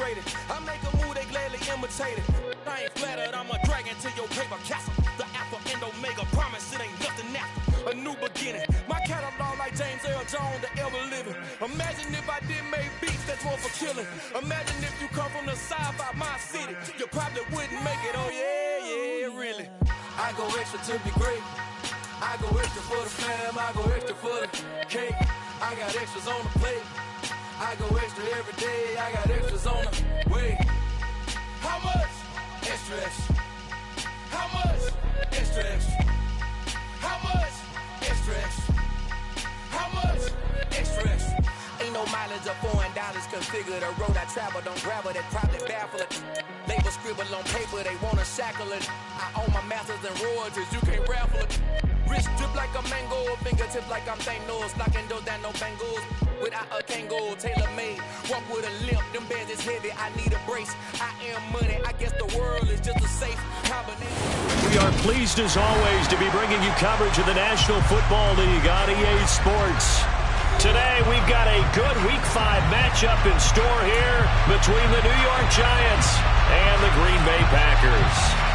frustrated. I make a move, they gladly imitate it. I ain't flattered, I'm a dragon to your paper castle. The Alpha and Omega promise it ain't nothing after. A new beginning. My catalog like James Earl Jones, the ever living. Imagine if I did make beats that's more for killing. Imagine if you come from the side by my city. You probably wouldn't make it, oh yeah, really. I go extra to be great. I go extra for the fam, I go extra for the cake. I got extras on the plate. I go extra every day, I got extras on the way. How much? Extra, extra. How much? Extra, extra. How much? Extra, extra. How much? Extra, extra. Ain't no mileage of $4 configure the road I travel. Don't gravel that probably baffle it. Label scribble on paper, they wanna shackle it. I own my masters and royalties, you can't raffle it. Wrist drip like a mango, fingertip like I'm Thanos. Knocking those down, no bangles. Without a Kango, tailor-made. Walk with a limp, them bands is heavy, I need a brace. I am money, I guess the world is just a safe combination. We are pleased as always to be bringing you coverage of the National Football League on EA Sports. Today we've got a good Week 5 matchup in store here between the New York Giants and the Green Bay Packers.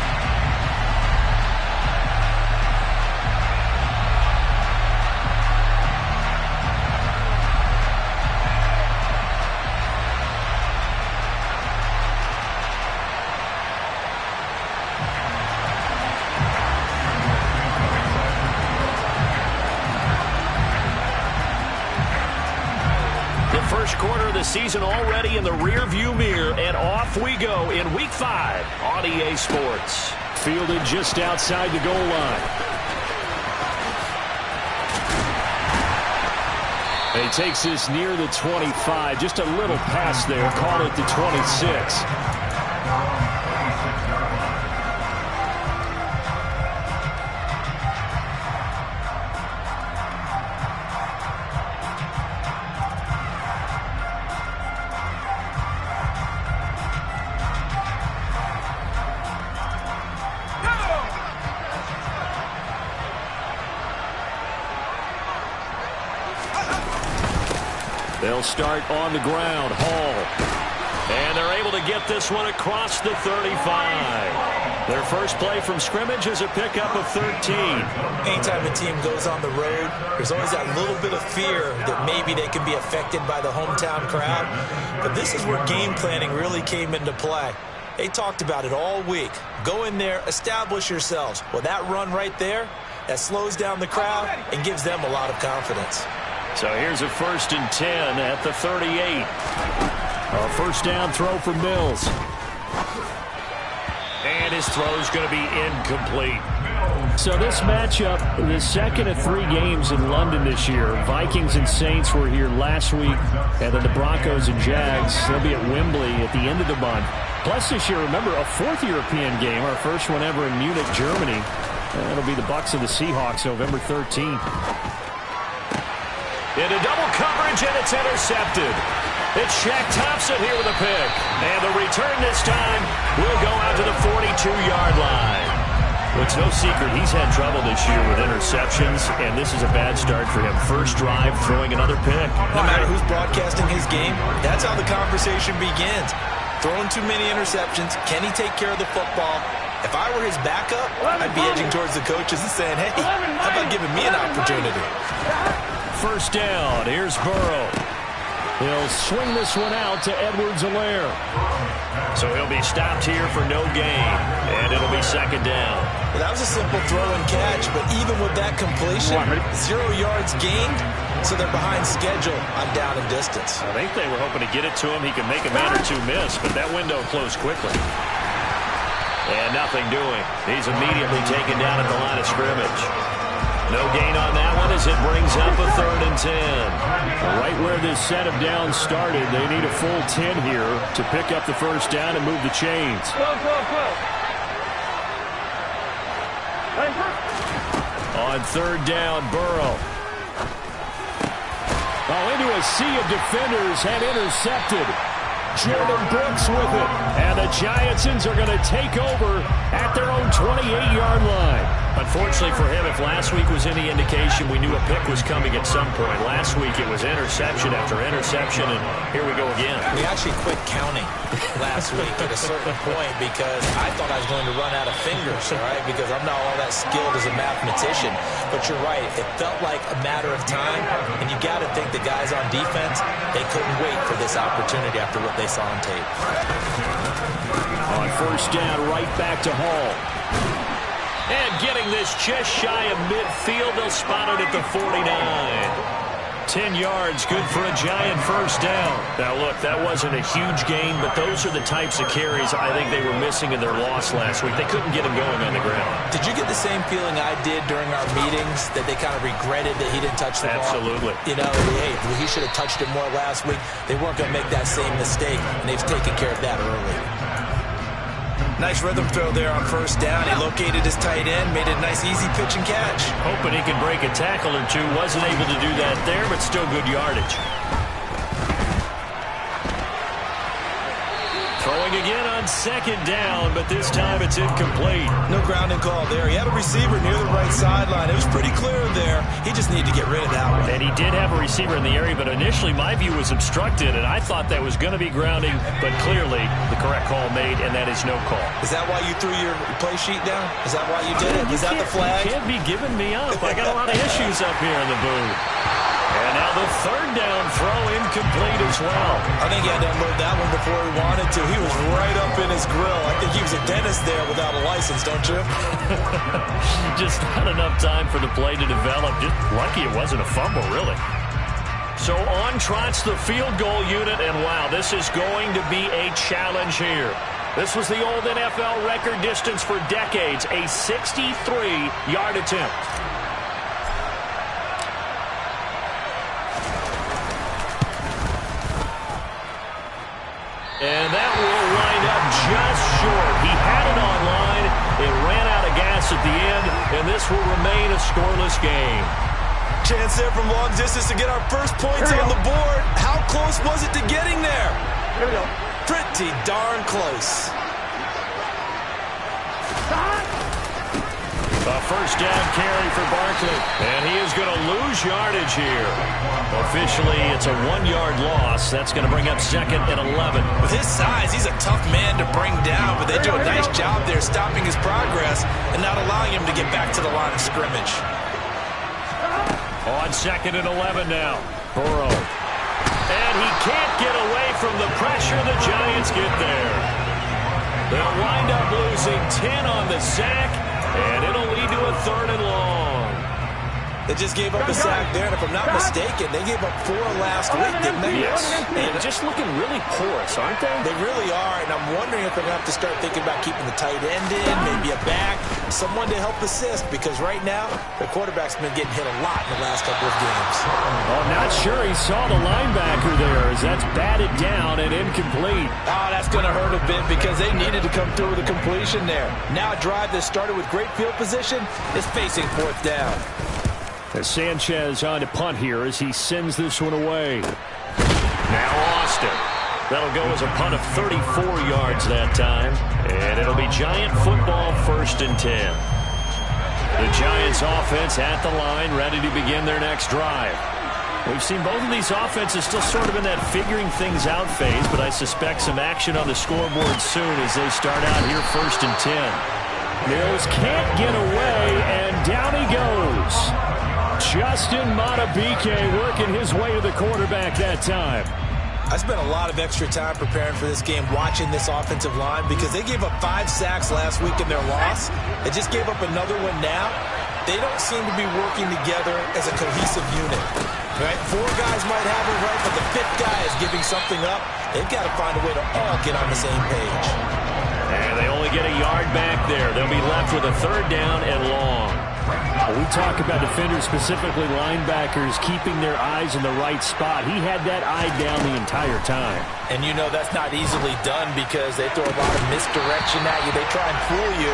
First quarter of the season already in the rearview mirror, and off we go in Week 5 on EA Sports. Fielded just outside the goal line. He takes this near the 25, just a little pass there, call it the 26. They'll start on the ground. Hall. And they're able to get this one across the 35. Their first play from scrimmage is a pickup of 13. Anytime a team goes on the road, there's always that little bit of fear that maybe they can be affected by the hometown crowd. But this is where game planning really came into play. They talked about it all week. Go in there, establish yourselves. Well, that run right there, that slows down the crowd and gives them a lot of confidence. So here's a 1st and 10 at the 38. A first down throw for Mills. And his throw's going to be incomplete. So this matchup, the second of 3 games in London this year. Vikings and Saints were here last week. And then the Broncos and Jags, they'll be at Wembley at the end of the month. Plus this year, remember, a 4th European game, our first one ever in Munich, Germany. That'll be the Bucs and the Seahawks, November 13th. Into double coverage, and it's intercepted. It's Shaq Thompson here with a pick. And the return this time will go out to the 42-yard line. Well, it's no secret he's had trouble this year with interceptions, and this is a bad start for him. First drive, throwing another pick. No matter who's broadcasting his game, that's how the conversation begins. Throwing too many interceptions, can he take care of the football? If I were his backup, I'd be edging towards the coaches and saying, hey, how about giving me an opportunity? First down, here's Burrow. He'll swing this one out to Edwards-Helaire. So he'll be stopped here for no gain, and it'll be 2nd down. Well, that was a simple throw and catch, but even with that completion, 0 yards gained, so they're behind schedule on down and distance. I think they were hoping to get it to him. He could make a man or two miss, but that window closed quickly. And nothing doing. He's immediately taken down at the line of scrimmage. No gain on that one as it brings up a 3rd and 10. Right where this set of downs started, they need a full 10 here to pick up the first down and move the chains. On 3rd down, Burrow. Oh, into a sea of defenders and intercepted. Jordan Brooks with it. And the Giantsons are going to take over at their own 28-yard line. Unfortunately for him, if last week was any indication, we knew a pick was coming at some point. Last week it was interception after interception, and here we go again. We actually quit counting last week at a certain point because I thought I was going to run out of fingers, all right, because I'm not all that skilled as a mathematician. But you're right. It felt like a matter of time, and you got to think the guys on defense, they couldn't wait for this opportunity after what they saw on tape. On first down, right back to Hall. And getting this just shy of midfield, they'll spot it at the 49. 10 yards, good for a Giant first down. Now, look, that wasn't a huge gain, but those are the types of carries I think they were missing in their loss last week. They couldn't get him going on the ground. Did you get the same feeling I did during our meetings, that they kind of regretted that he didn't touch the ball? Absolutely. You know, hey, he should have touched it more last week. They weren't going to make that same mistake, and they've taken care of that early. Nice rhythm throw there on first down. He located his tight end, made it a nice easy pitch and catch. Hoping he could break a tackle or two. Wasn't able to do that there, but still good yardage. Throwing again on second down, but this time it's incomplete. No grounding call there. He had a receiver near the right sideline. It was pretty clear there. He just needed to get rid of that one. And he did have a receiver in the area, but initially my view was obstructed, and I thought that was going to be grounding, but clearly the correct call made, and that is no call. Is that why you threw your play sheet down? Is that why you did it? Is that the flag? You can't be giving me up. I got a lot of issues up here in the booth. And now the third down throw incomplete as well. I think he had to unload that one before he wanted to. He was right up in his grill. I think he was a dentist there without a license, don't you? Just not enough time for the play to develop. Just lucky it wasn't a fumble, really. So on trots the field goal unit, and wow, this is going to be a challenge here. This was the old NFL record distance for decades, a 63-yard attempt. And that will wind up just short. He had it online. It ran out of gas at the end, and this will remain a scoreless game. Chance there from long distance to get our first points on the board. How close was it to getting there? Here we go. Pretty darn close. A first down carry for Barkley, and he is going to lose yardage here. Officially, it's a 1-yard loss. That's going to bring up second and 11. With his size, he's a tough man to bring down, but they do a nice job there stopping his progress and not allowing him to get back to the line of scrimmage. On second and 11 now, Burrow. And he can't get away from the pressure. The Giants get there. They'll wind up losing 10 on the sack, and it'll lead to a third and long. They just gave up a sack there, and if I'm not mistaken, they gave up 4 last week, didn't they? Yes. And just looking really porous, aren't they? They really are, and I'm wondering if they're going to have to start thinking about keeping the tight end in, maybe a back, someone to help assist, because right now, the quarterback's been getting hit a lot in the last couple of games. I'm not sure he saw the linebacker there, as that's batted down and incomplete. Oh, that's going to hurt a bit because they needed to come through with a completion there. Now a drive that started with great field position is facing fourth down. As Sanchez on to punt here as he sends this one away. Now Austin. That'll go as a punt of 34 yards that time. And it'll be Giant football, first and 10. The Giants offense at the line, ready to begin their next drive. We've seen both of these offenses still sort of in that figuring things out phase, but I suspect some action on the scoreboard soon as they start out here first and 10. Mills can't get away, and down he goes. Justin Madubuike working his way to the quarterback that time. I spent a lot of extra time preparing for this game, watching this offensive line, because they gave up 5 sacks last week in their loss. They just gave up another one now. They don't seem to be working together as a cohesive unit. Right? 4 guys might have it right, but the 5th guy is giving something up. They've got to find a way to all get on the same page. And they only get a yard back there. They'll be left with a third down and long. When we talk about defenders, specifically linebackers, keeping their eyes in the right spot. He had that eye down the entire time. And you know that's not easily done because they throw a lot of misdirection at you. They try and fool you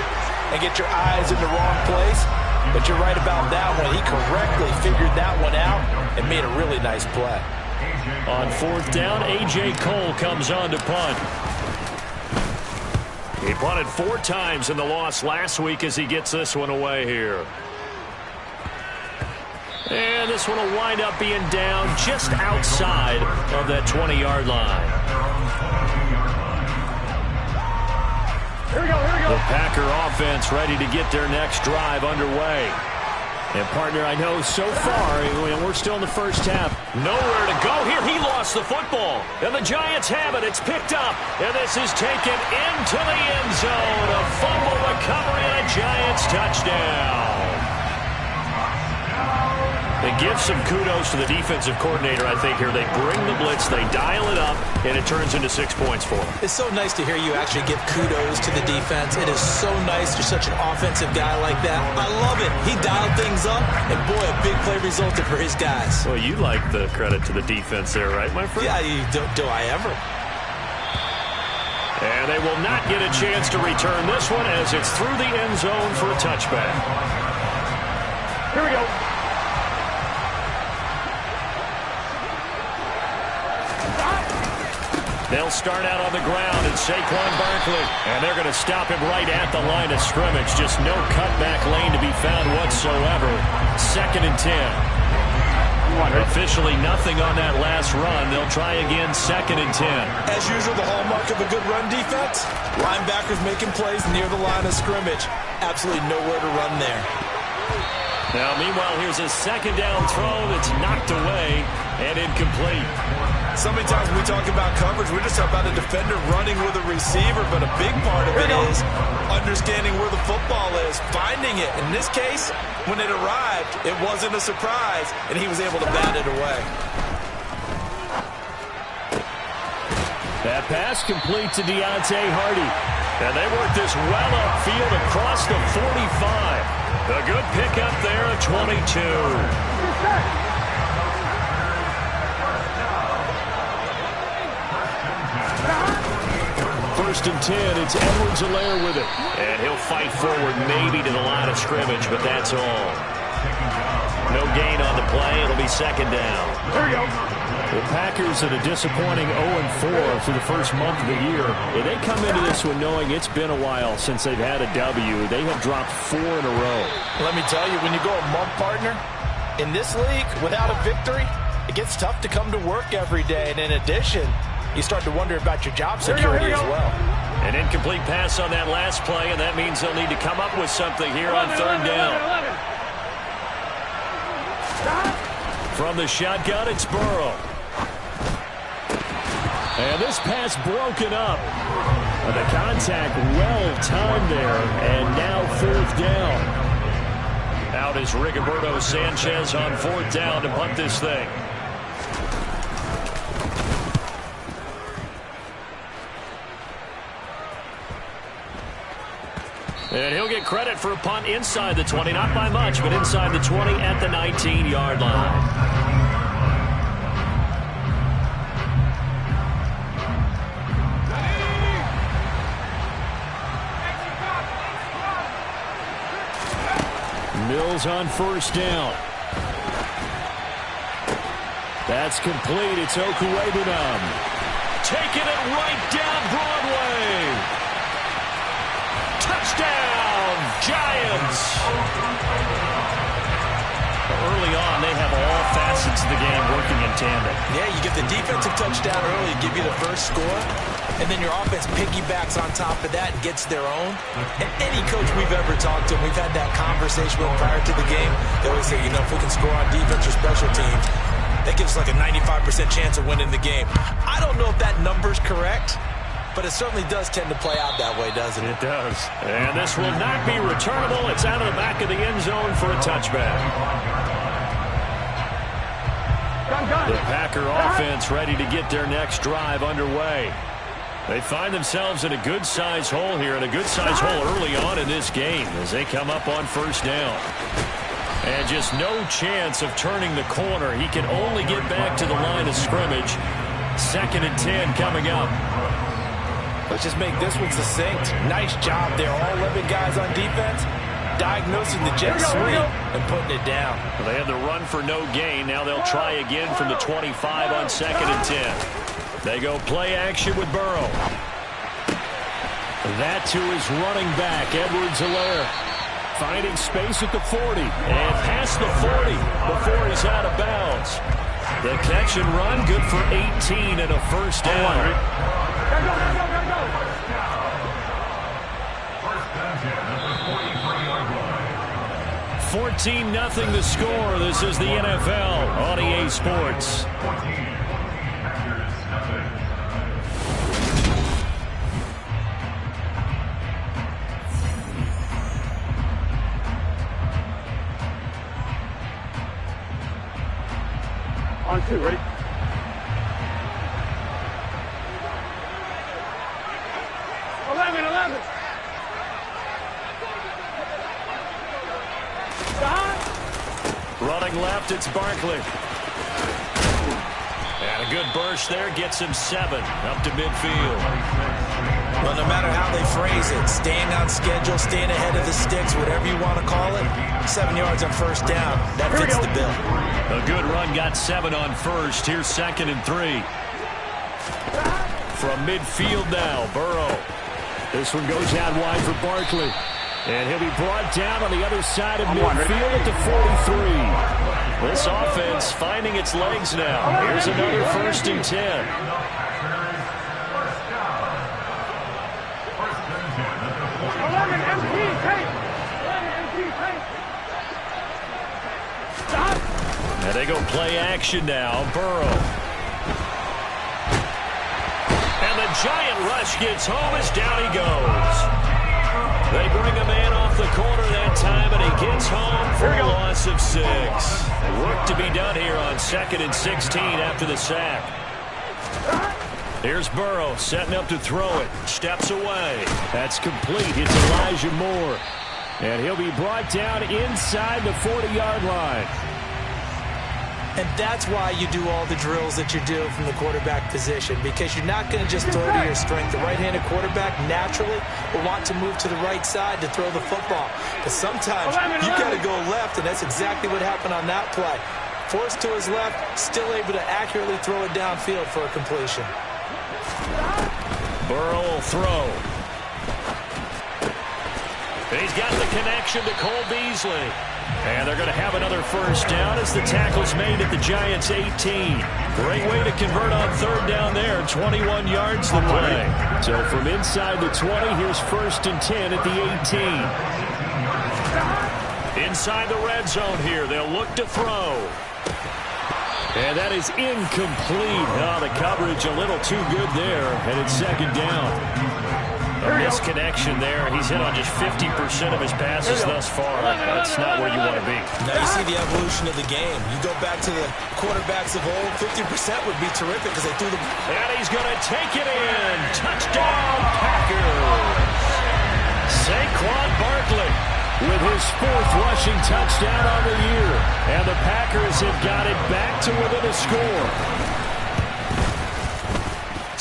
and get your eyes in the wrong place. But you're right about that one. He correctly figured that one out and made a really nice play. On fourth down, A.J. Cole comes on to punt. He punted 4 times in the loss last week as he gets this one away here. And this one will wind up being down just outside of that 20-yard line. Here we go. The Packer offense ready to get their next drive underway. And, partner, I know so far, we're still in the first half. Nowhere to go here. He lost the football. And the Giants have it. It's picked up. And this is taken into the end zone. A fumble recovery and a Giants touchdown. It gives some kudos to the defensive coordinator, I think, here. They bring the blitz, they dial it up, and it turns into 6 points for them. It's so nice to hear you actually give kudos to the defense. It is so nice. You're such an offensive guy like that. I love it. He dialed things up, and boy, a big play resulted for his guys. Well, you like the credit to the defense there, right, my friend? Yeah, do I ever? And they will not get a chance to return this one as it's through the end zone for a touchback. Here we go. They'll start out on the ground, and Saquon Barkley. And they're going to stop him right at the line of scrimmage. Just no cutback lane to be found whatsoever. 2nd and 10. Officially nothing on that last run. They'll try again, 2nd and 10. As usual, the hallmark of a good run defense. Linebackers making plays near the line of scrimmage. Absolutely nowhere to run there. Now, meanwhile, here's a 2nd down throw that's knocked away and incomplete. So many times when we talk about coverage, we're just talking about a defender running with a receiver, but a big part of it is understanding where the football is, finding it. In this case, when it arrived, it wasn't a surprise, and he was able to bat it away. That pass complete to Deontay Hardy. And they work this well upfield across the 45. A good pickup there at 22. 1st and 10, it's Edwards-Helaire with it. And he'll fight forward maybe to the line of scrimmage, but that's all. No gain on the play. It'll be 2nd down. Here we go. The Packers at a disappointing 0-4 for the first month of the year. And they come into this one knowing it's been a while since they've had a W. They have dropped 4 in a row. Let me tell you, when you go a month, partner, in this league, without a victory, it gets tough to come to work every day. And in addition, you start to wonder about your job security as well. An incomplete pass on that last play, and that means they'll need to come up with something here on 3rd down. From the shotgun, it's Burrow. And this pass broken up. The contact well-timed there, and now 4th down. Out is Rigoberto Sanchez on 4th down to punt this thing. And he'll get credit for a punt inside the 20, not by much, but inside the 20 at the 19-yard line. Mills on 1st down. That's complete. It's Okuwebunam. Taking it right down Broadway. Touchdown, Giants! Early on, they have all facets of the game working in tandem. Yeah, you get the defensive touchdown early, give you the first score, and then your offense piggybacks on top of that and gets their own. And any coach we've ever talked to, we've had that conversation with prior to the game, they always say, if we can score on defense or special teams, that gives us like a 95% chance of winning the game. I don't know if that number's correct, but it certainly does tend to play out that way, doesn't it? It does. And this will not be returnable. It's out of the back of the end zone for a touchback. The Packer offense ready to get their next drive underway. They find themselves in a good-sized hole here, and a good-sized hole early on in this game as they come up on 1st down. And just no chance of turning the corner. He can only get back to the line of scrimmage. 2nd and 10 coming up. Let's just make this one succinct. Nice job there. All 11 guys on defense diagnosing the jet sweep and putting it down. Well, they had the run for no gain. Now they'll try again from the 25 on 2nd and 10. They go play action with Burrow. That to his running back, Edwards-Helaire. Finding space at the 40. And past the 40 before he's out of bounds. The catch and run, good for 18 and a first down. 14-0 the score. This is the NFL on EA Sports. On two, ready? Running left, it's Barkley. And a good burst there gets him 7 up to midfield. Well, no matter how they phrase it, staying on schedule, staying ahead of the sticks, whatever you want to call it, 7 yards on first down. That fits the bill. A good run got 7 on first. Here's 2nd and 3. From midfield now, Burrow. This one goes out wide for Barkley. And he'll be brought down on the other side of midfield at the 43. This offense finding its legs now. Here's another 1st and 10. And they go play action now. Burrow. And the giant rush gets home as down he goes. They bring a man off the corner that time, and he gets home for a loss of 6. Work to be done here on 2nd and 16 after the sack. Here's Burrow setting up to throw it. Steps away. That's complete. It's Elijah Moore. And he'll be brought down inside the 40-yard line. And that's why you do all the drills that you do from the quarterback position, because you're not going to just throw to your strength. The right-handed quarterback naturally will want to move to the right side to throw the football. But sometimes you got to go left, and that's exactly what happened on that play. Forced to his left, still able to accurately throw it downfield for a completion. Burrow will throw. He's got the connection to Cole Beasley. And they're going to have another first down as the tackle's made at the Giants' 18. Great way to convert on 3rd down there. 21 yards the play. So from inside the 20, here's 1st and 10 at the 18. Inside the red zone here. They'll look to throw. And that is incomplete. Oh, the coverage a little too good there. And it's 2nd down. A misconnection there. He's hit on just 50% of his passes thus far. That's not where you want to be. Now you see the evolution of the game. You go back to the quarterbacks of old, 50% would be terrific because they threw the... And he's going to take it in. Touchdown, Packers. Saquon Barkley with his 4th rushing touchdown on the year. And the Packers have got it back to within a score.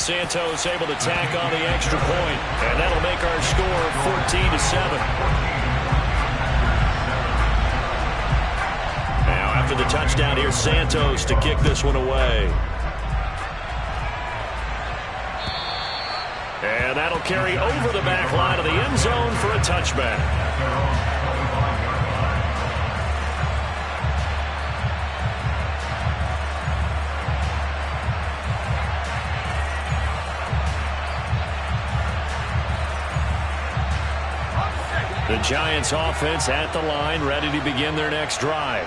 Santos able to tack on the extra point, and that'll make our score 14-7. Now after the touchdown, here's Santos to kick this one away. And that'll carry over the back line of the end zone for a touchback. The Giants offense at the line, ready to begin their next drive.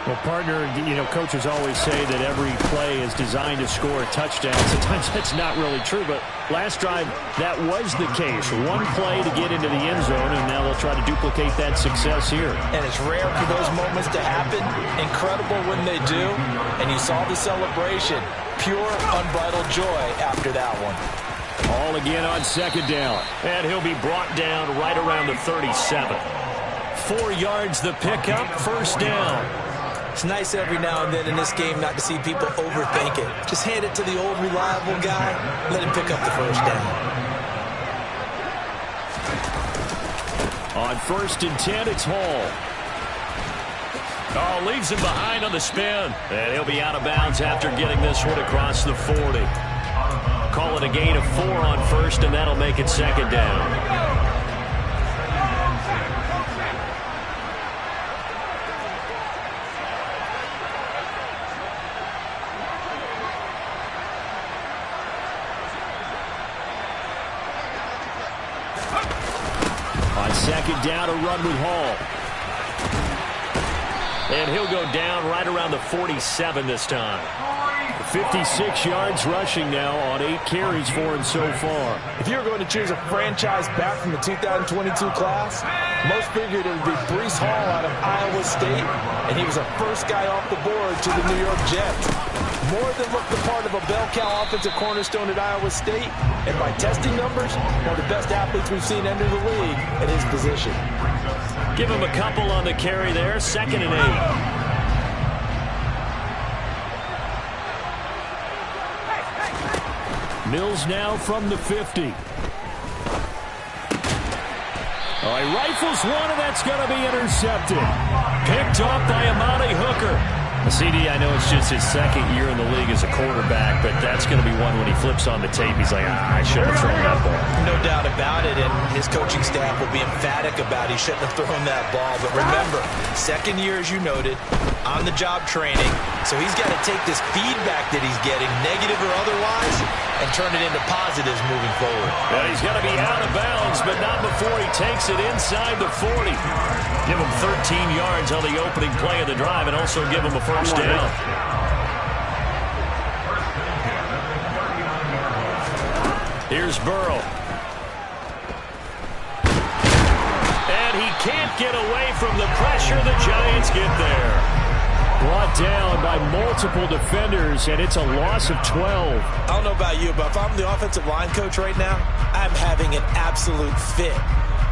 Well, partner, coaches always say that every play is designed to score a touchdown. Sometimes that's not really true, but last drive, that was the case. One play to get into the end zone, and now they'll try to duplicate that success here. And it's rare for those moments to happen. Incredible when they do. And you saw the celebration. Pure, unbridled joy after that one. All again on 2nd down. And he'll be brought down right around the 37. 4 yards the pickup, 1st down. It's nice every now and then in this game not to see people overthink it. Just hand it to the old reliable guy. Let him pick up the 1st down. On 1st and 10, it's Hall. Oh, leaves him behind on the spin. And he'll be out of bounds after getting this one across the 40. call it a gain of 4 on first, and that'll make it second down. On second down, a run with Hall. And he'll go down right around the 47 this time. 56 yards rushing now on 8 carries for him so far. If you were going to choose a franchise back from the 2022 class, most figured it would be Breece Hall out of Iowa State, and he was the first guy off the board to the New York Jets. More than looked the part of a bell cow offensive cornerstone at Iowa State, and by testing numbers, one of the best athletes we've seen enter the league at his position. Give him a couple on the carry there, 2nd and 8. Mills now from the 50. Oh, he rifles one, and that's going to be intercepted. Picked off by Amani Hooker. CD, I know it's just his 2nd year in the league as a quarterback, but that's going to be one when he flips on the tape. He's like, I shouldn't have thrown that ball. No doubt about it, and his coaching staff will be emphatic about he shouldn't have thrown that ball. But remember, 2nd year, as you noted, on-the-job training, so he's got to take this feedback that he's getting, negative or otherwise, and turn it into positives moving forward. Well, he's going to be out of bounds, but not before he takes it inside the 40. Give him 13 yards on the opening play of the drive and also give him a first down. Here's Burrow. And he can't get away from the pressure. The Giants get there. Brought down by multiple defenders, and it's a loss of 12. I don't know about you, but if I'm the offensive line coach right now, I'm having an absolute fit.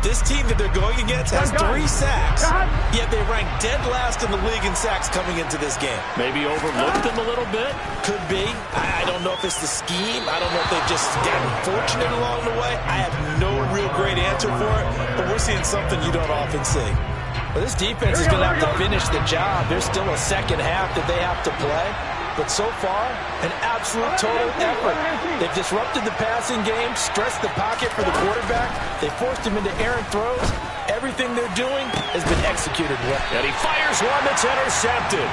This team that they're going against has 3 sacks, yet they rank dead last in the league in sacks coming into this game. Maybe overlooked them a little bit? Could be. I don't know if it's the scheme. I don't know if they've just gotten fortunate along the way. I have no real great answer for it, but we're seeing something you don't often see. Well, this defense is going to have to finish the job. There's still a second half that they have to play. But so far, an absolute total effort. They've disrupted the passing game, stressed the pocket for the quarterback. They forced him into errant throws. Everything they're doing has been executed well. And he fires one that's intercepted.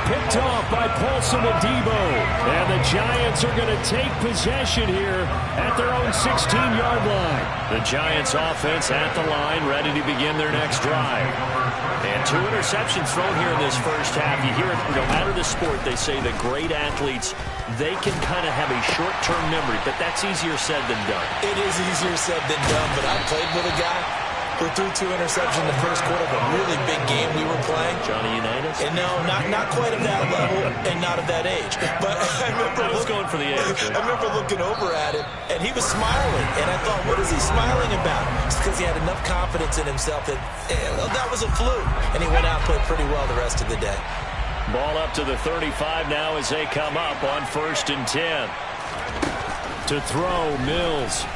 Picked off by Paulson Adebo. And the Giants are going to take possession here at their own 16-yard line. The Giants offense at the line, ready to begin their next drive. And 2 interceptions thrown here in this first half. You hear it, no matter the sport, they say that great athletes, they can kind of have a short-term memory, but that's easier said than done. It is easier said than done, but I played with a guy who threw 2 interceptions in the first quarter of a really big game we were playing. Johnny Unitas? And no, not quite of that level and not of that age. But I remember going for the age. I remember looking over at him, and he was smiling. And I thought, what is he smiling about? It's because he had enough confidence in himself that that was a fluke. And he went out and played pretty well the rest of the day. Ball up to the 35 now as they come up on 1st and 10. To throw, Mills.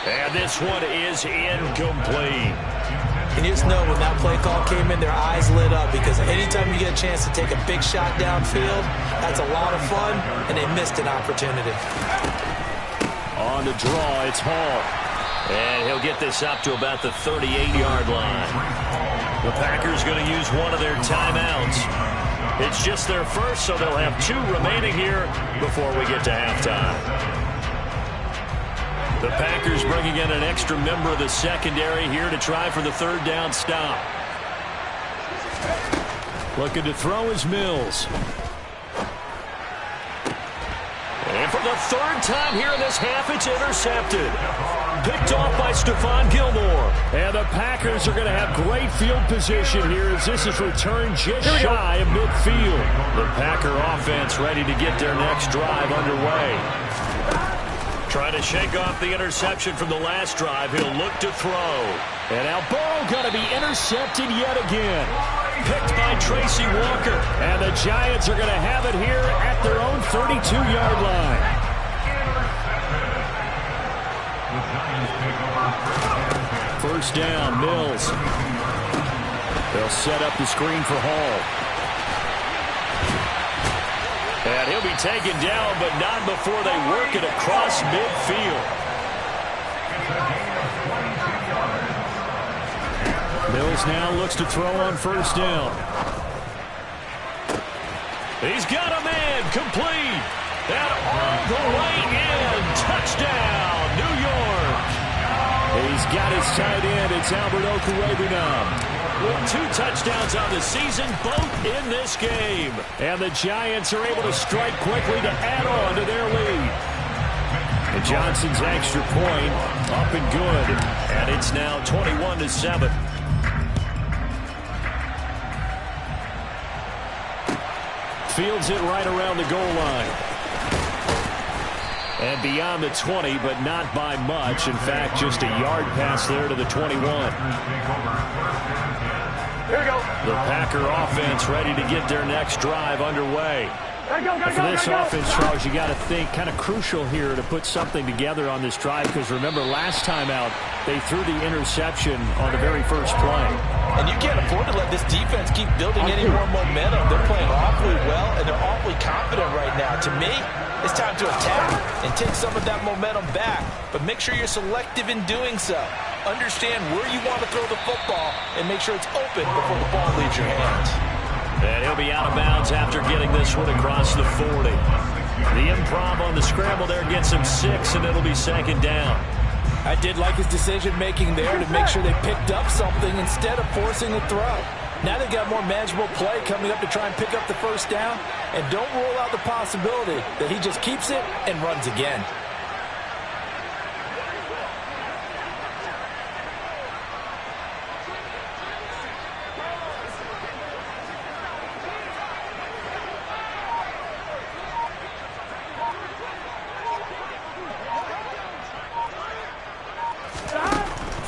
And this one is incomplete. And you just know when that play call came in, their eyes lit up, because anytime you get a chance to take a big shot downfield, that's a lot of fun, and they missed an opportunity. On the draw, it's Hall. And he'll get this up to about the 38-yard line. The Packers going to use one of their timeouts. It's just their first, so they'll have 2 remaining here before we get to halftime. The Packers bringing in an extra member of the secondary here to try for the 3rd down stop. Looking to throw is Mills. And for the 3rd time here in this half, it's intercepted. Picked off by Stephon Gilmore. And the Packers are going to have great field position here as this is returned just shy of midfield. The Packer offense ready to get their next drive underway. Trying to shake off the interception from the last drive. He'll look to throw. And now Burrow going to be intercepted yet again. Picked by Tracy Walker. And the Giants are going to have it here at their own 32-yard line. First down, Mills. They'll set up the screen for Hall. And he'll be taken down, but not before they work it across midfield. Mills now looks to throw on first down. He's got a man complete. And all the way in. Touchdown, New York. He's got his tight end. It's Albert Okwuegbunam. With 2 touchdowns on the season, both in this game. And the Giants are able to strike quickly to add on to their lead. And Johnson's extra point up and good. And it's now 21-7. Fields it right around the goal line. And beyond the 20, but not by much. In fact, just a yard pass there to the 21. Here we go. The Packer offense ready to get their next drive underway. For this offense, Charles, you got to think kind of crucial here to put something together on this drive, because remember last time out they threw the interception on the very first play. And you can't afford to let this defense keep building any more momentum. They're playing awfully well, and they're awfully confident right now. To me, it's time to attack and take some of that momentum back, but make sure you're selective in doing so. Understand where you want to throw the football and make sure it's open before the ball leaves your hands. And he'll be out of bounds after getting this one across the 40. The improv on the scramble there gets him 6, and it'll be second down. I did like his decision-making there to make sure they picked up something instead of forcing the throw. Now they've got more manageable play coming up to try and pick up the first down, and don't rule out the possibility that he just keeps it and runs again.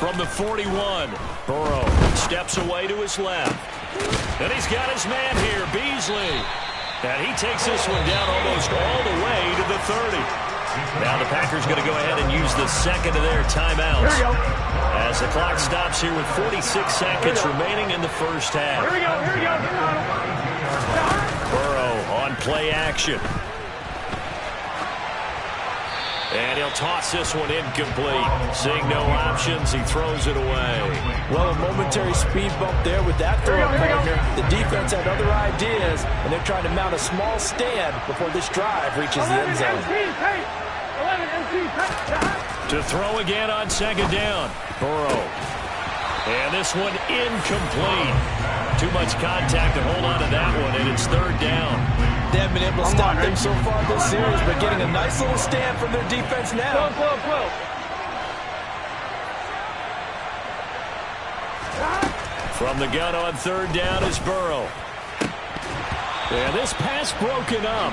From the 41, Burrow steps away to his left. And he's got his man here, Beasley. And he takes this one down almost all the way to the 30. Now the Packers going to go ahead and use the second of their timeouts. Here we go. As the clock stops here with 46 seconds remaining in the first half. Here we go, here we go. Burrow on play action. And he'll toss this one incomplete. Seeing no options, he throws it away. Well, a momentary speed bump there with that throw partner. The defense had other ideas, and they're trying to mount a small stand before this drive reaches the end zone. To throw again on second down. Burrow. And this one incomplete. Too much contact to hold on to that one, and it's third down. They haven't been able to stop them so far this series, but getting a nice little stand from their defense now. From the gun on third down is Burrow. And this pass broken up.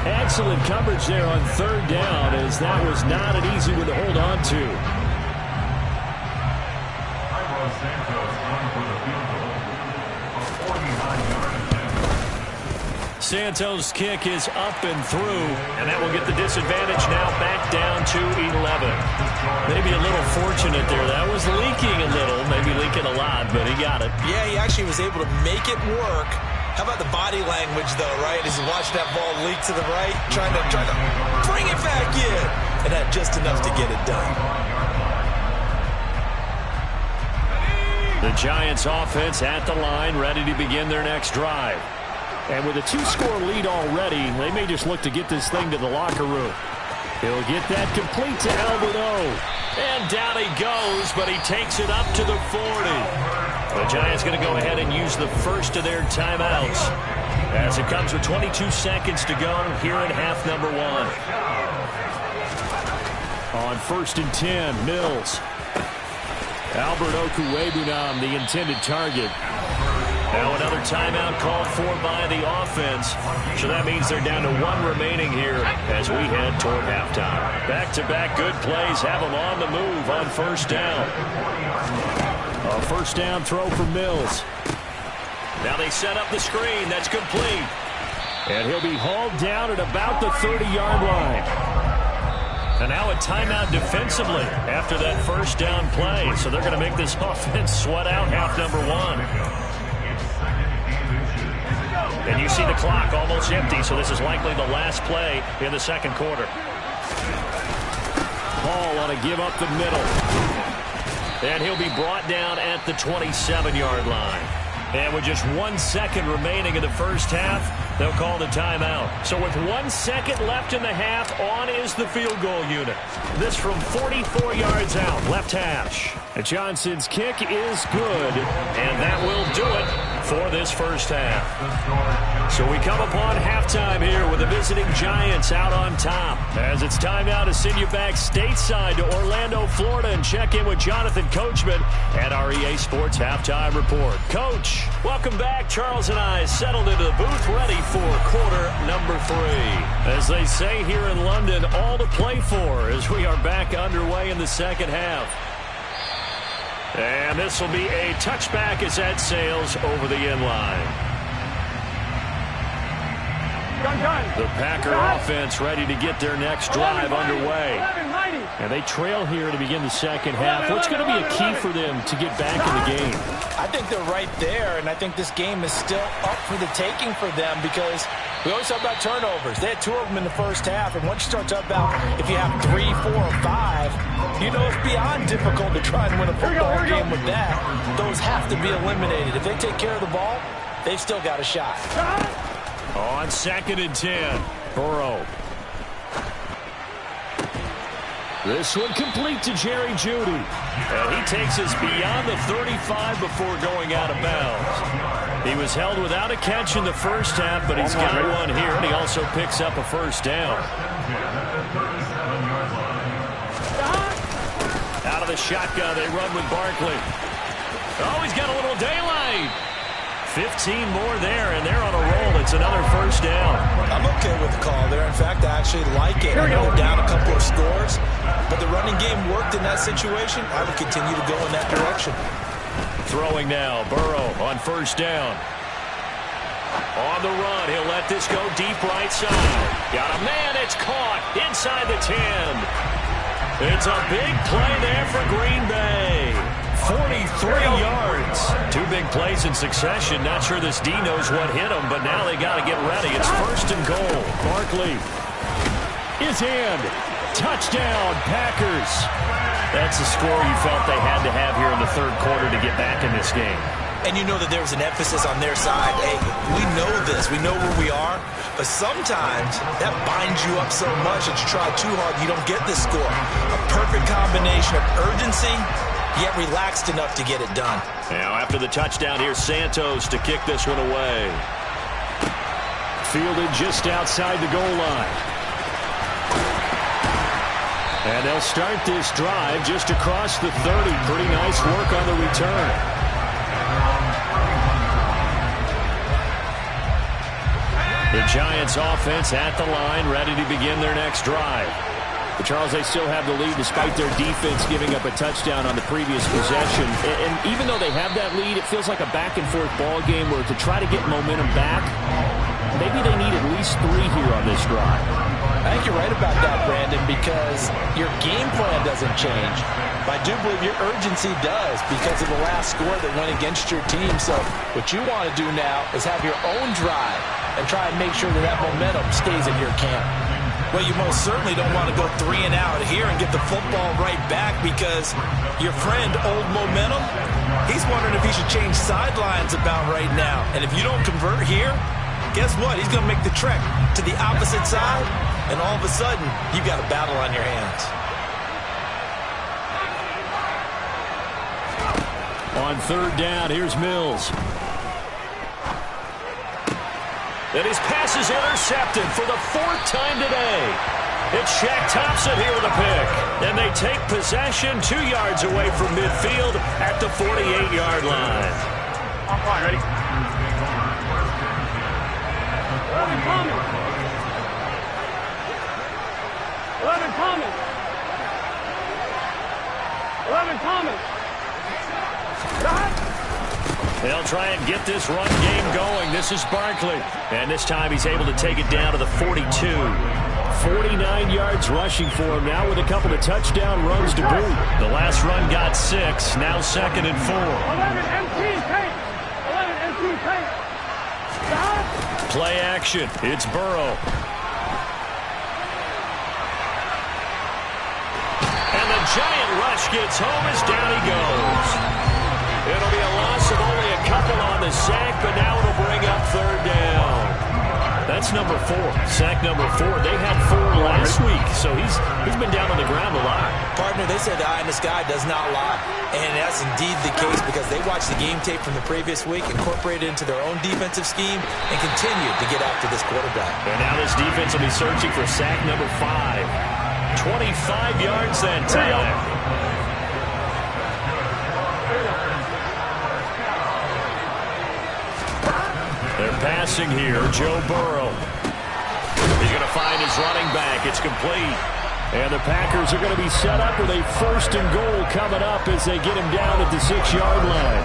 Excellent coverage there on third down, as that was not an easy one to hold on to. Santos' kick is up and through, and that will get the disadvantage now back down to 11. Maybe a little fortunate there. That was leaking a little, maybe leaking a lot, but he got it. Yeah, he actually was able to make it work. How about the body language, though, right? As you watch that ball leak to the right, trying to bring it back in, and had just enough to get it done. The Giants offense at the line, ready to begin their next drive. And with a 2-score lead already, they may just look to get this thing to the locker room. He'll get that complete to Albert O. And down he goes, but he takes it up to the 40. The Giants going to go ahead and use the first of their timeouts, as it comes with 22 seconds to go here in half number 1. On 1st and 10, Mills. Albert Okwuegbunam, the intended target. Now another timeout called for by the offense. So that means they're down to 1 remaining here as we head toward halftime. Back-to-back good plays have them on the move on first down. A first down throw for Mills. Now they set up the screen. That's complete. And he'll be hauled down at about the 30-yard line. And now a timeout defensively after that first down play. So they're going to make this offense sweat out half number 1. And you see the clock almost empty, so this is likely the last play in the second quarter. Ball on a give up the middle. And he'll be brought down at the 27-yard line. And with just 1 second remaining in the first half, they'll call the timeout. So with 1 second left in the half, on is the field goal unit. This from 44 yards out, left hash. And Johnson's kick is good, and that will do it for this first half. So we come upon halftime here with the visiting Giants out on top. As it's time now to send you back stateside to Orlando, Florida, and check in with Jonathan Coachman at our EA Sports Halftime Report. Coach, welcome back. Charles and I settled into the booth ready for quarter number 3. As they say here in London, all to play for as we are back underway in the second half. And this will be a touchback as that sails over the end line. The Packer offense ready to get their next drive underway. And they trail here to begin the second half. What's going to be a key for them to get back in the game? I think they're right there, and I think this game is still up for the taking for them because we always talk about turnovers. They had 2 of them in the first half, and once you start talking about if you have 3, 4, or 5, you know it's beyond difficult to try and win a football game with that. Those have to be eliminated. If they take care of the ball, they've still got a shot. On 2nd and 10, Burrow. This one complete to Jerry Jeudy. And he takes us beyond the 35 before going out of bounds. He was held without a catch in the first half, but he's got one here, and he also picks up a first down. Out of the shotgun, they run with Barkley. Oh, he's got a little daylight. 15 more there, and they're on a roll. It's another first down. I'm okay with the call there. In fact, I actually like it. I know they're down a couple of scores, but the running game worked in that situation. I would continue to go in that direction. Throwing now, Burrow on first down. On the run, he'll let this go deep right side. Got a man, it's caught inside the 10. It's a big play there for Green Bay. 43 yards. 2 big plays in succession. Not sure this D knows what hit him, but now they got to get ready. It's 1st and goal. Barkley is in. Touchdown, Packers. That's the score you felt they had to have here in the third quarter to get back in this game. And you know that there was an emphasis on their side. Hey, we know this. We know where we are. But sometimes that binds you up so much that you try too hard, you don't get this score. A perfect combination of urgency, yet relaxed enough to get it done. Now after the touchdown, here's Santos to kick this one away. Fielded just outside the goal line. And they'll start this drive just across the 30. Pretty nice work on the return. The Giants offense at the line, ready to begin their next drive. But Charles, they still have the lead despite their defense giving up a touchdown on the previous possession. And even though they have that lead, it feels like a back-and-forth ball game where to try to get momentum back, maybe they need at least 3 here on this drive. I think you're right about that, Brandon, because your game plan doesn't change. But I do believe your urgency does because of the last score that went against your team. So what you want to do now is have your own drive and try and make sure that that momentum stays in your camp. Well, you most certainly don't want to go 3 and out here and get the football right back because your friend, Old Momentum, he's wondering if he should change sidelines about right now. And if you don't convert here, guess what? He's going to make the trek to the opposite side, and all of a sudden, you've got a battle on your hands. On 3rd down, here's Mills. And his pass is intercepted for the 4th time today. It's Shaq Thompson here with a pick. And they take possession 2 yards away from midfield at the 48-yard line. On fire, ready? 11 coming. 11 coming. 11 coming. They'll try and get this run game going. This is Barkley. And this time he's able to take it down to the 42. 49 yards rushing for him now with a couple of touchdown runs to boot. The last run got 6. Now 2nd and 4. 11 empty tape. 11 empty tape. Stop. Play action. It's Burrow. And the giant rush gets home as down he goes. It'll be a loss of only a couple on the sack, but now it'll bring up third down. That's number 4. Sack number 4. They had 4 last week, so he's been down on the ground a lot. Partner, they said the eye in the sky does not lie. And that's indeed the case because they watched the game tape from the previous week, incorporated it into their own defensive scheme, and continued to get after this quarterback. And now this defense will be searching for sack number 5. 25 yards that time. They're passing here. Joe Burrow. He's going to find his running back. It's complete. And the Packers are going to be set up with a 1st and goal coming up as they get him down at the 6-yard line.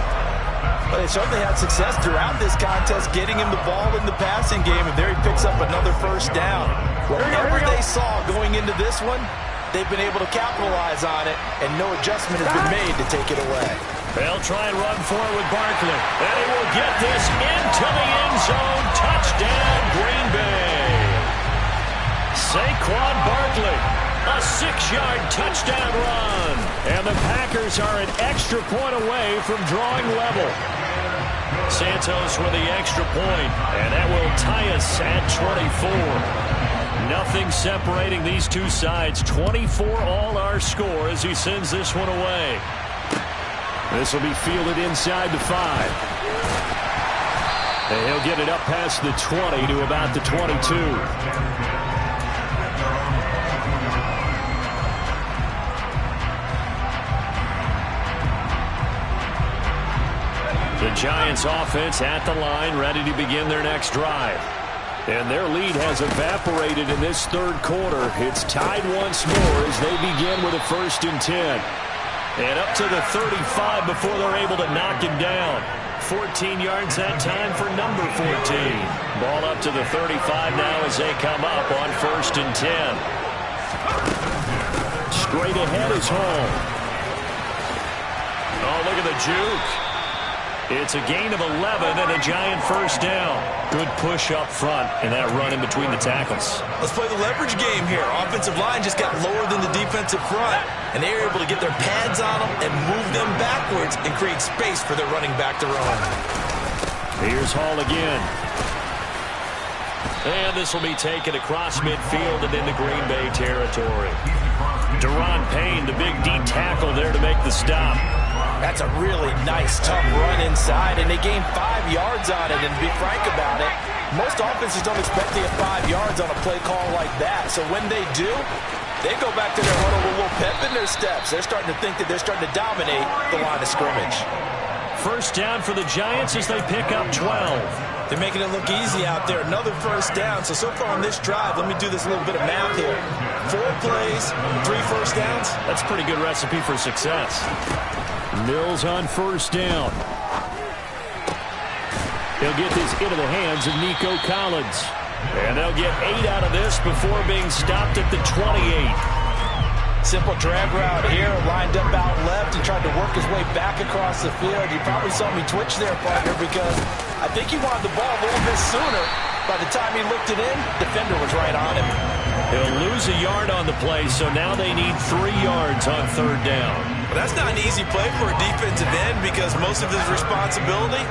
Well, they certainly had success throughout this contest getting him the ball in the passing game, and there he picks up another 1st down. Whatever they saw going into this one, they've been able to capitalize on it, and no adjustment has been made to take it away. They'll try and run forward with Barkley. And he will get this into the end zone. Touchdown, Green Bay. Saquon Barkley, a 6-yard touchdown run. And the Packers are an extra point away from drawing level. Santos with the extra point, and that will tie us at 24. Nothing separating these two sides. 24 all our score as he sends this one away. This will be fielded inside the 5. And he'll get it up past the 20 to about the 22. The Giants offense at the line, ready to begin their next drive. And their lead has evaporated in this 3rd quarter. It's tied once more as they begin with a 1st and 10. And up to the 35 before they're able to knock him down. 14 yards that time for number 14. Ball up to the 35 now as they come up on 1st and 10. Straight ahead is home. Oh, look at the juke. It's a gain of 11 and a giant 1st down. Good push up front and that run in between the tackles. Let's play the leverage game here. Offensive line just got lower than the defensive front, and they were able to get their pads on them and move them backwards and create space for their running back to run. Here's Hall again. And this will be taken across midfield and into Green Bay territory. Deron Payne, the big D tackle there to make the stop. That's a really nice, tough run inside, and they gained 5 yards on it. And to be frank about it, most offenses don't expect to get 5 yards on a play call like that. So when they do, they go back to their huddle with a little pep in their steps. They're starting to think that they're starting to dominate the line of scrimmage. 1st down for the Giants as they pick up 12. They're making it look easy out there. Another 1st down. So far on this drive, let me do this little bit of math here. 4 plays, 3 1st downs. That's a pretty good recipe for success. Mills on 1st down. He'll get this into the hands of Nico Collins. And they'll get 8 out of this before being stopped at the 28. Simple drag route here, lined up out left and tried to work his way back across the field. You probably saw me twitch there, partner, because I think he wanted the ball a little bit sooner. By the time he looked it in, defender was right on him. He'll lose a yard on the play, so now they need 3 yards on 3rd down. Well, that's not an easy play for a defensive end because most of his responsibility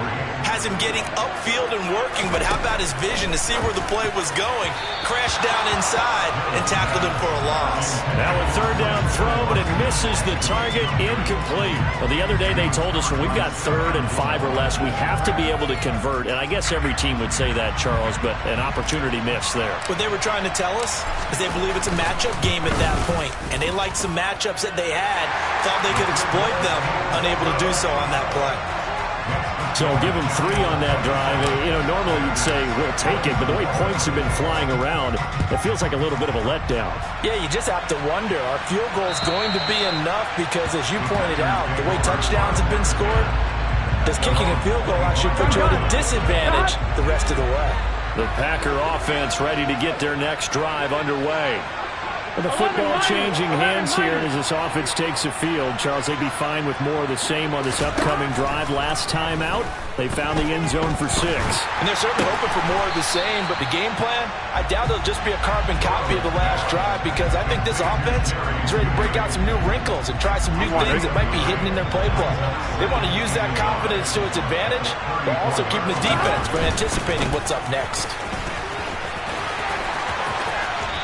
has him getting upfield and working, but how about his vision to see where the play was going? Crashed down inside and tackled him for a loss. Now a 3rd down throw, but it misses the target, incomplete. Well, the other day they told us when we've got 3rd and 5 or less, we have to be able to convert, and I guess every team would say that, Charles, but an opportunity missed there. What they were trying to tell us is they believe it's a matchup game at that point, and they liked some matchups that they had, thought they could exploit them, unable to do so on that play. So give them 3 on that drive. You know, normally you'd say we'll take it, but the way points have been flying around, it feels like a little bit of a letdown. Yeah, you just have to wonder, are field goals going to be enough? Because as you pointed out, the way touchdowns have been scored, does kicking a field goal actually put you at a disadvantage the rest of the way? The Packer offense ready to get their next drive underway. The football changing hands here as this offense takes the field. Charles, they'd be fine with more of the same on this upcoming drive. Last time out, they found the end zone for 6. And they're certainly hoping for more of the same, but the game plan, I doubt it'll just be a carbon copy of the last drive, because I think this offense is ready to break out some new wrinkles and try some new things that might be hidden in their playbook. They want to use that confidence to its advantage, while also keeping the defense from anticipating what's up next.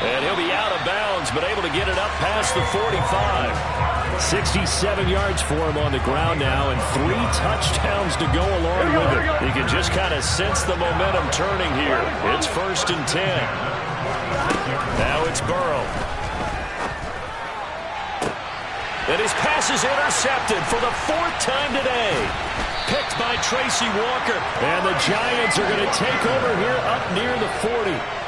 And he'll be out of bounds, but able to get it up past the 45. 67 yards for him on the ground now, and 3 touchdowns to go along with it. You can just kind of sense the momentum turning here. It's 1st and 10. Now it's Burrow. And his pass is intercepted for the 4th time today. Picked by Tracy Walker. And the Giants are going to take over here up near the 40.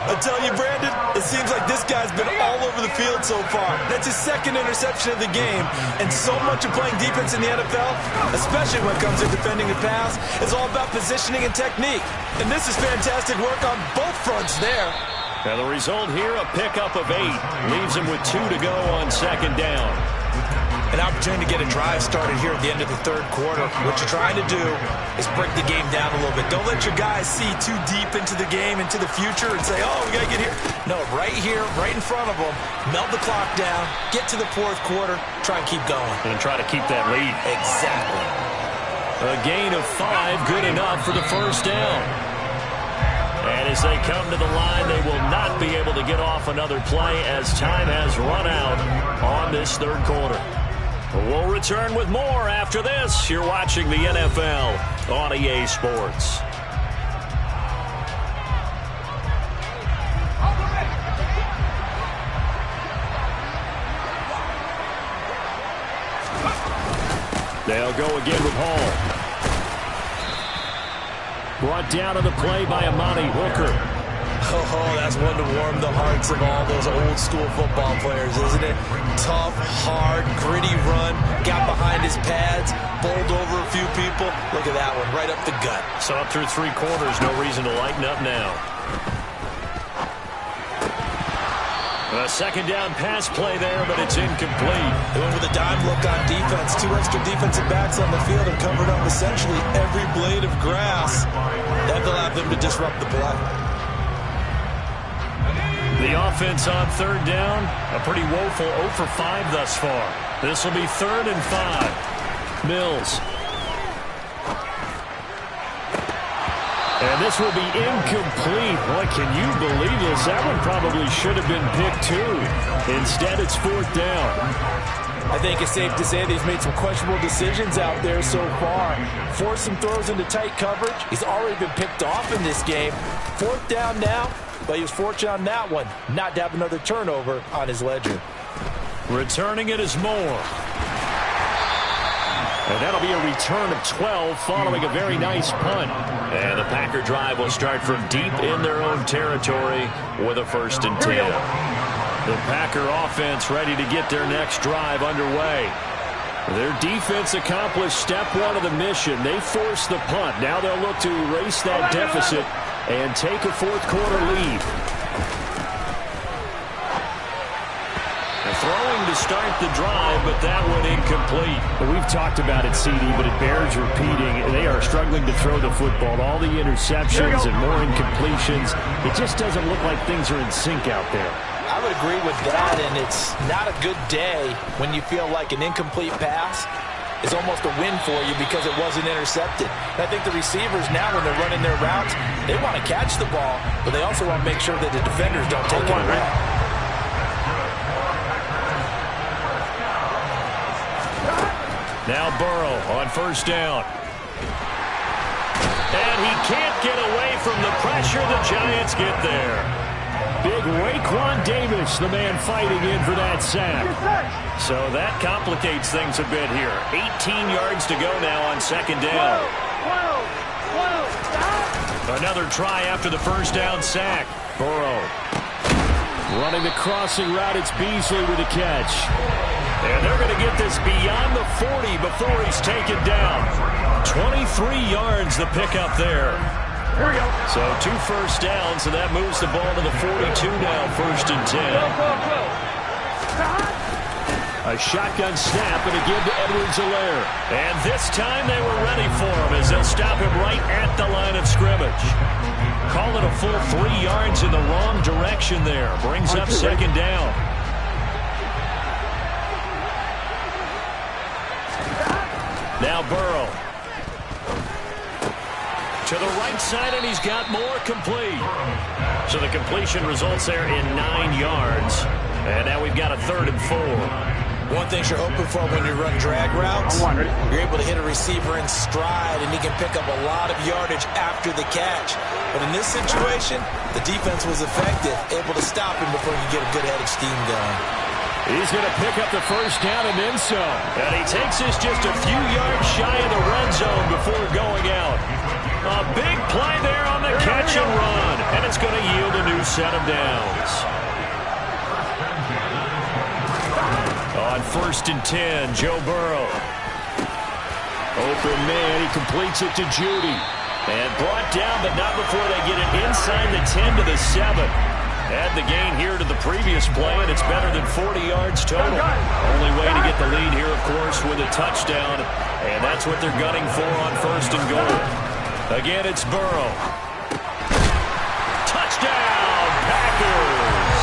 I tell you, Brandon, it seems like this guy's been all over the field so far. That's his 2nd interception of the game. And so much of playing defense in the NFL, especially when it comes to defending the pass, is all about positioning and technique. And this is fantastic work on both fronts there. Now the result here, a pickup of 8. Leaves him with 2 to go on 2nd down. An opportunity to get a drive started here at the end of the 3rd quarter. What you're trying to do is break the game down a little bit. Don't let your guys see too deep into the game, into the future, and say, oh, we got to get here. No, right here, right in front of them, melt the clock down, get to the 4th quarter, try and keep going. And try to keep that lead. Exactly. A gain of 5, good enough for the 1st down. And as they come to the line, they will not be able to get off another play as time has run out on this 3rd quarter. We'll return with more after this. You're watching the NFL on EA Sports. They'll go again with Hall. Brought down on the play by Amani Hooker. Oh, that's one to warm the hearts of all those old-school football players, isn't it? Tough, hard, gritty run, got behind his pads, bowled over a few people. Look at that one, right up the gut. So up through 3 quarters, no reason to lighten up now. A 2nd down pass play there, but it's incomplete. They went with a dime look on defense. 2 extra defensive backs on the field and covered up essentially every blade of grass. That allowed them to disrupt the play. The offense on 3rd down, a pretty woeful 0 for 5 thus far. This will be 3rd and 5. Mills. And this will be incomplete. Boy, can you believe this? That one probably should have been picked too. Instead, it's 4th down. I think it's safe to say that he's made some questionable decisions out there so far. Forced some throws into tight coverage. He's already been picked off in this game. 4th down now. But he was fortunate on that one, not to have another turnover on his ledger. Returning it is Moore. And that'll be a return of 12 following a very nice punt. And the Packer drive will start from deep in their own territory with a 1st and 10. The Packer offense ready to get their next drive underway. Their defense accomplished step 1 of the mission. They forced the punt. Now they'll look to erase that deficit and take a 4th quarter lead. Throwing to start the drive, but that one incomplete. We've talked about it, CD, but it bears repeating. They are struggling to throw the football. All the interceptions and more incompletions. It just doesn't look like things are in sync out there. I would agree with that, and it's not a good day when you feel like an incomplete pass is almost a win for you because it wasn't intercepted. And I think the receivers now, when they're running their routes, they want to catch the ball, but they also want to make sure that the defenders don't take it away. Now Burrow on 1st down. And he can't get away from the pressure. The Giants get there. Big Raekwon Davis, the man fighting in for that sack. So that complicates things a bit here. 18 yards to go now on 2nd down. Another try after the 1st down sack. Burrow running the crossing route. It's Beasley with a catch. And they're going to get this beyond the 40 before he's taken down. 23 yards the pickup there. Here we go. So 2 first downs, so that moves the ball to the 42 now, 1st and 10. Go. A shotgun snap and a give to Edwards-Helaire. And this time they were ready for him as they'll stop him right at the line of scrimmage. Call it a full 3 yards in the wrong direction there. Brings up 2nd down. Now Burrow. To the right side, and he's got more complete. So the completion results there in 9 yards. And now we've got a 3rd and 4. One thing you're hoping for when you run drag routes, you're able to hit a receiver in stride, and he can pick up a lot of yardage after the catch. But in this situation, the defense was effective, able to stop him before he could get a good head of steam going. He's going to pick up the 1st down and then some. And he takes us just a few yards shy of the red zone before going out. A big play there on the catch and run. And it's going to yield a new set of downs. On 1st and 10, Joe Burrow. Open man, he completes it to Judy. And brought down, but not before they get it inside the 10 to the 7. Add the gain here to the previous play, and it's better than 40 yards total. Only way to get the lead here, of course, with a touchdown. And that's what they're gunning for on 1st and goal. Again, it's Burrow. Touchdown, Packers!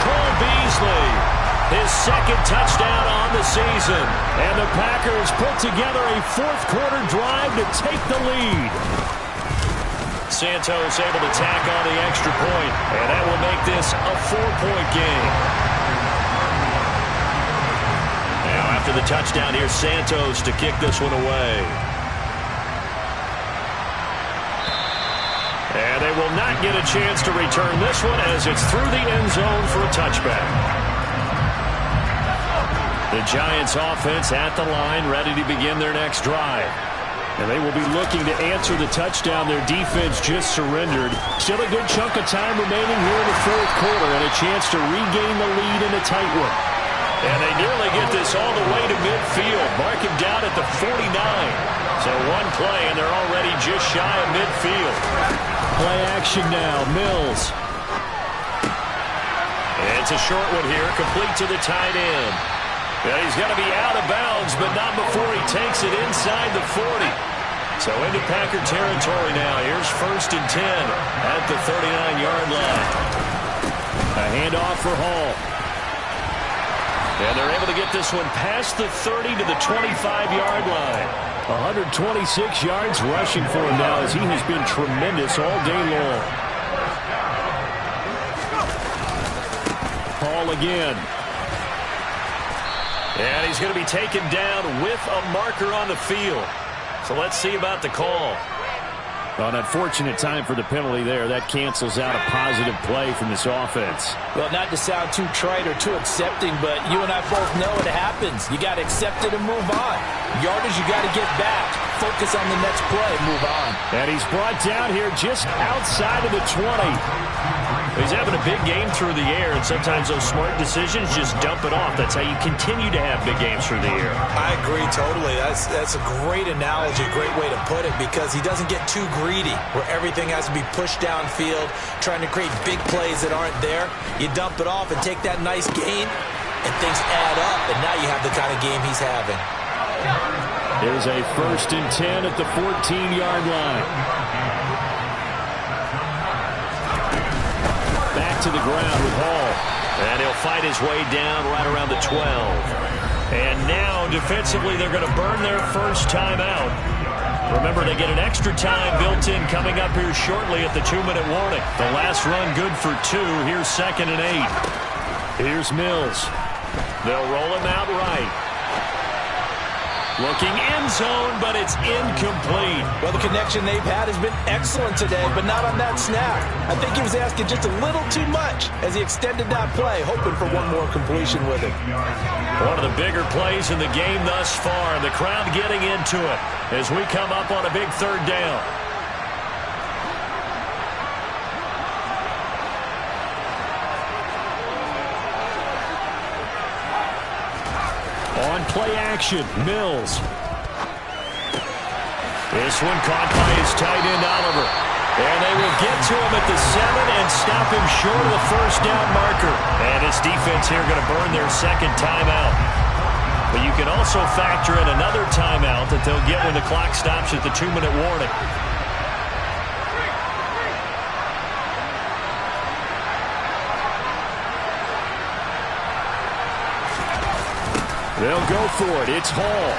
Cole Beasley. His 2nd touchdown on the season. And the Packers put together a 4th-quarter drive to take the lead. Santos able to tack on the extra point, and that will make this a 4-point game. Now after the touchdown, here's Santos to kick this one away. And they will not get a chance to return this one as it's through the end zone for a touchback. The Giants offense at the line, ready to begin their next drive. And they will be looking to answer the touchdown their defense just surrendered. Still a good chunk of time remaining here in the 4th quarter and a chance to regain the lead in a tight one. And they nearly get this all the way to midfield. Mark him down at the 49. So one play and they're already just shy of midfield. Play action now, Mills. And it's a short one here, complete to the tight end. Yeah, he's going to be out of bounds, but not before he takes it inside the 40. So into Packer territory now. Here's 1st and 10 at the 39-yard line. A handoff for Hall. And they're able to get this one past the 30 to the 25-yard line. 126 yards rushing for him now as he has been tremendous all day long. Hall again. And he's going to be taken down with a marker on the field. So let's see about the call. An unfortunate time for the penalty there. That cancels out a positive play from this offense. Well, not to sound too trite or too accepting, but you and I both know it happens. You got to accept it and move on. Yardage, you got to get back. Focus on the next play, move on. And he's brought down here just outside of the 20. He's having a big game through the air, and sometimes those smart decisions just dump it off. That's how you continue to have big games through the air. I agree totally. That's a great analogy, great way to put it, because he doesn't get too greedy where everything has to be pushed downfield, trying to create big plays that aren't there. You dump it off and take that nice gain, and things add up, and now you have the kind of game he's having. There's a 1st and 10 at the 14-yard line. Back to the ground with Hall. And he'll fight his way down right around the 12. And now, defensively, they're going to burn their first timeout. Remember, they get an extra time built in coming up here shortly at the 2-minute warning. The last run good for 2. Here's 2nd and 8. Here's Mills. They'll roll him out right. Looking end zone, but it's incomplete. Well, the connection they've had has been excellent today, but not on that snap. I think he was asking just a little too much as he extended that play, hoping for one more completion with it. One of the bigger plays in the game thus far, and the crowd getting into it as we come up on a big 3rd down. On play action, Mills. This one caught by his tight end, Oliver. And they will get to him at the 7 and stop him short of the first down marker. And his defense here going to burn their second timeout. But you can also factor in another timeout that they'll get when the clock stops at the 2-minute warning. They'll go for it. It's Hall.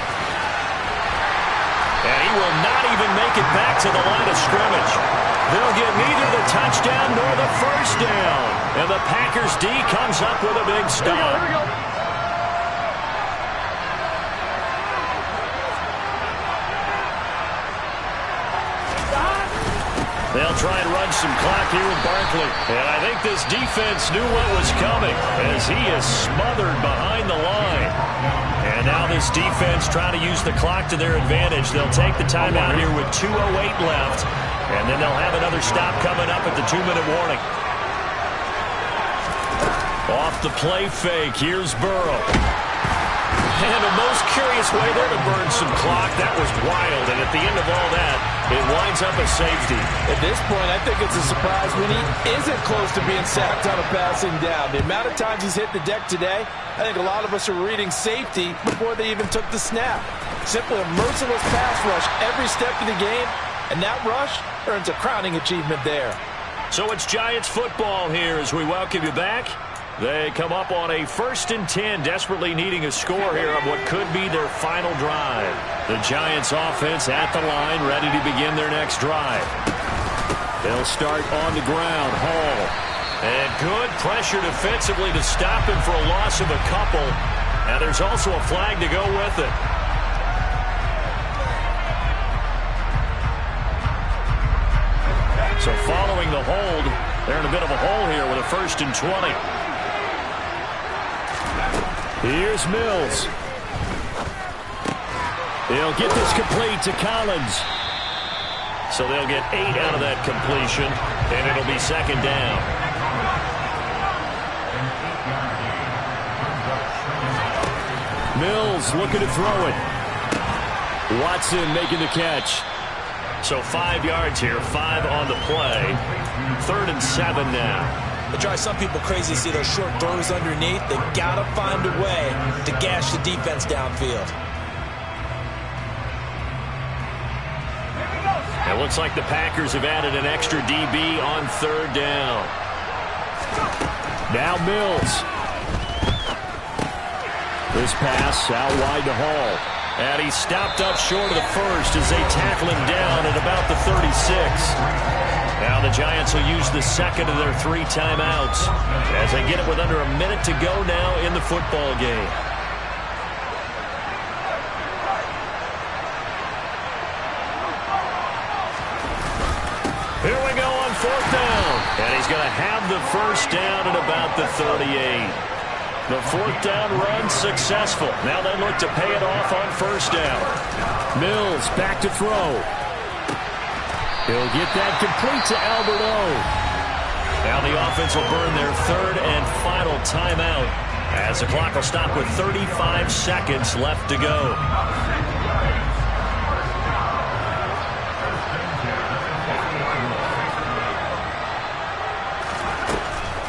And he will not even make it back to the line of scrimmage. They'll get neither the touchdown nor the first down. And the Packers D comes up with a big stop. Here we go. They'll try and run some clock here with Barkley. And I think this defense knew what was coming as he is smothered behind the line. And now this defense trying to use the clock to their advantage. They'll take the timeout here with 2:08 left. And then they'll have another stop coming up at the 2-minute warning. Off the play fake, here's Burrow. And the most curious way there to burn some clock. That was wild. And at the end of all that, it winds up a safety. At this point, I think it's a surprise when he isn't close to being sacked on a passing down. The amount of times he's hit the deck today, I think a lot of us are reading safety before they even took the snap. Simply a merciless pass rush every step of the game, and that rush earns a crowning achievement there. So it's Giants football here as we welcome you back. They come up on a 1st and 10, desperately needing a score here on what could be their final drive. The Giants offense at the line, ready to begin their next drive. They'll start on the ground. Hall. And good pressure defensively to stop him for a loss of a couple. And there's also a flag to go with it. So following the hold, they're in a bit of a hole here with a 1st and 20. Here's Mills. They'll get this complete to Collins. So they'll get 8 out of that completion, and it'll be 2nd down. Mills looking to throw it. Watson making the catch. So 5 yards here, 5 on the play. 3rd and 7 now. It drives some people crazy to see those short throws underneath. They've got to find a way to gash the defense downfield. It looks like the Packers have added an extra DB on 3rd down. Now Mills. This pass out wide to Hall. And he's stopped up short of the first as they tackle him down at about the 36. Now the Giants will use the 2nd of their 3 timeouts as they get it with under a minute to go now in the football game. Here we go on 4th down. And he's going to have the first down at about the 38. The 4th down run successful. Now they look to pay it off on 1st down. Mills back to throw. He'll get that complete to Albert O. Now the offense will burn their 3rd and final timeout as the clock will stop with 35 seconds left to go.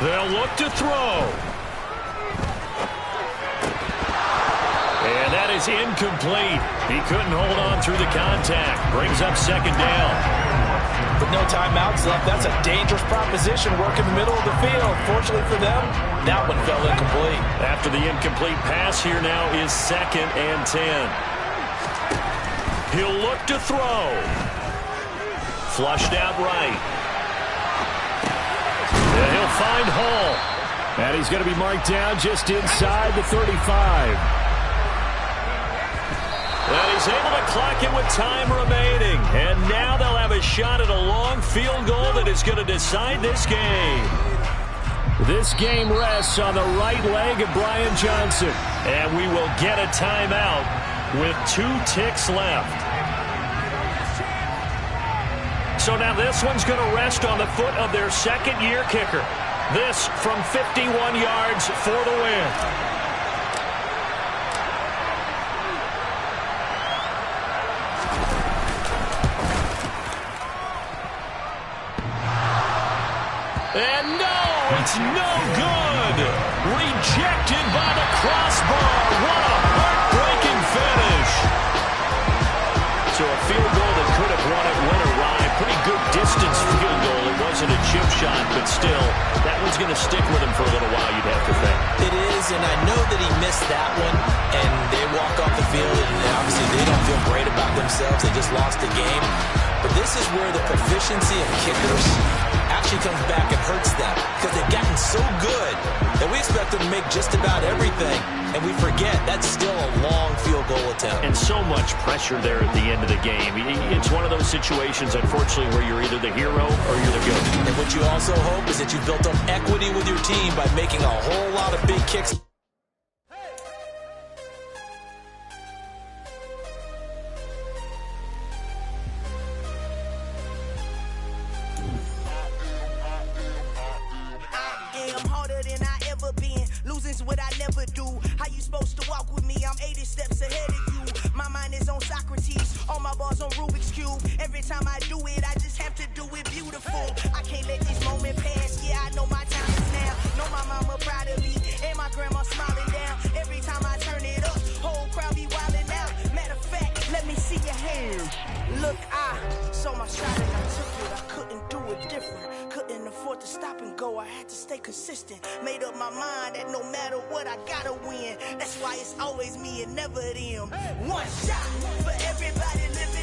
They'll look to throw. And that is incomplete. He couldn't hold on through the contact. Brings up 2nd down. With no timeouts left, that's a dangerous proposition. Work in the middle of the field. Fortunately for them, that one fell incomplete. After the incomplete pass, here now is 2nd and 10. He'll look to throw. Flushed out right. And he'll find Hall. And he's going to be marked down just inside the 35. And he's able to clock it with time remaining. And now they'll have a shot at a long field goal that is going to decide this game. This game rests on the right leg of Brian Johnson. And we will get a timeout with 2 ticks left. So now this one's going to rest on the foot of their 2nd-year kicker. This from 51 yards for the win. It's no good. Rejected by the crossbar. What a heartbreaking finish. So a field goal that could have won it went awry. Pretty good distance field goal. It wasn't a chip shot, but still, that one's going to stick with him for a little while, you'd have to think. It is, and I know that he missed that one, and they walk off the field, and obviously they don't feel great about themselves. They just lost the game. But this is where the proficiency of kickers actually comes back and hurts them, because they've gotten so good that we expect them to make just about everything, and we forget that's still a long field goal attempt. And so much pressure there at the end of the game. It's one of those situations, unfortunately, where you're either the hero or you're the goat. And what you also hope is that you've built up equity with your team by making a whole lot of big kicks. Losing's what I never do. How you supposed to walk with me? I'm 80 steps ahead of you. My mind is on Socrates, all my bars on Rubik's Cube. Every time I do it, I just have to do it beautiful. I can't let this moment pass. Yeah, I know my time is now. Know my mama proud of me, and my grandma smiling down. Every time I turn it up, whole crowd be wilding out. Matter of fact, let me see your hands. Look, I saw my shot and I took it. I couldn't do it different. Couldn't afford to stop and go. I had to stay consistent. Made up my mind that no matter what, I gotta win. That's why it's always me and never them. One shot for everybody living.